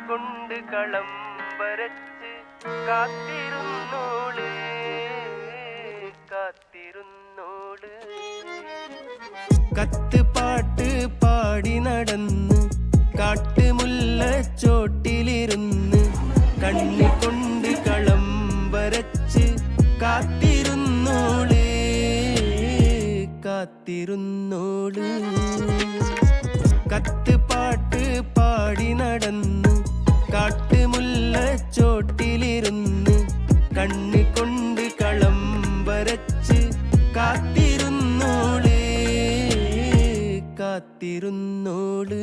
കൊണ്ട് കളം വരച്ച് കാത്തിരുന്നോള് കാത്തിരുന്നോള്. കത്ത് പാട്ട് പാടി നടന്ന് കാട്ടുമുല്ലച്ചോട്ടിലിരുന്ന് കണ്ണി കൊണ്ട് കളം വരച്ച് കാത്തിരുന്നോള് കാത്തിരുന്നോള്. കത്ത് പാട്ട് പാടി നടന്ന് കാട്ടുമുല്ലച്ചോട്ടിലിരുന്ന് കണ്ണി കൊണ്ട് കളം വരച്ച് കാത്തിരുന്നോള് കാത്തിരുന്നോള്.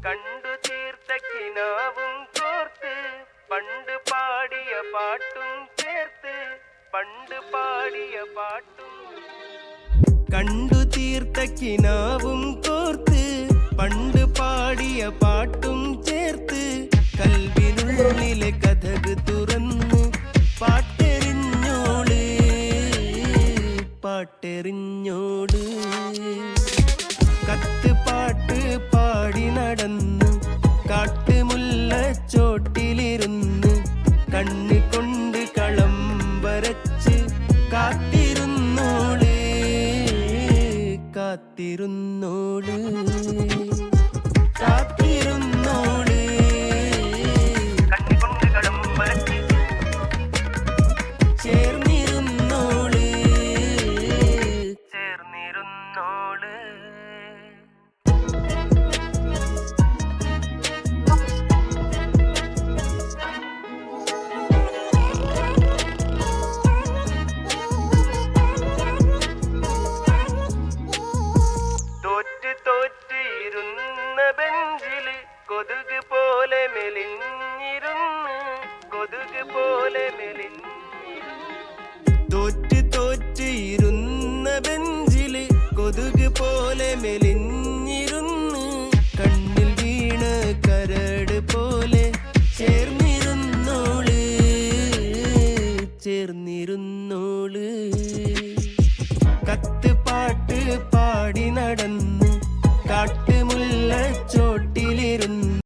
കണ്ടു തീർത്ത കിനാവും കോർത്ത് പണ്ട് പാടിയ പാട്ടും ചേർത്ത് പണ്ട് പാടിയ പാട്ടും. കണ്ടു തീർത്ത കിനാവും കോർത്ത് പണ്ട് പാടിയ പാട്ടും ചേർത്ത് കൽവിനുള്ളിലെ കഥക് തുറന്ന് പാട്ടെറിഞ്ഞോള് പാട്ടെറിഞ്ഞോള്. കത്ത് പാട്ട് പാടി നടന്ന് കാട്ടുമുല്ലച്ചോട്ടിലിരുന്ന് കണ്ണി കൊണ്ട് കളം വരച്ച് കാത്തിരുന്നോള് കാത്തിരുന്നോള് കാത്തിരുന്നോള്. കണ്ണി കൊണ്ട് കളം വരച്ച് ചേർന്നിരുന്നോള് ചേർന്നിരുന്നോള്. തോറ്റിരുന്ന ബെഞ്ചില് കൊതുക് പോലെ മെലിഞ്ഞിരുന്ന് കൊതുക് പോലെ തോറ്റിരുന്ന ബെഞ്ചില് കൊതുക് പോലെ മെലിഞ്ഞിരുന്ന് കണ്ണിൽ വീണ കരട് പോലെ ചേർന്നിരുന്നോള് ചേർന്നിരുന്നോള്. കത്ത് പാട്ട് പാടി നടന്ന് കാട്ടുമുല്ലച്ചോട്ടിലിരുന്ന്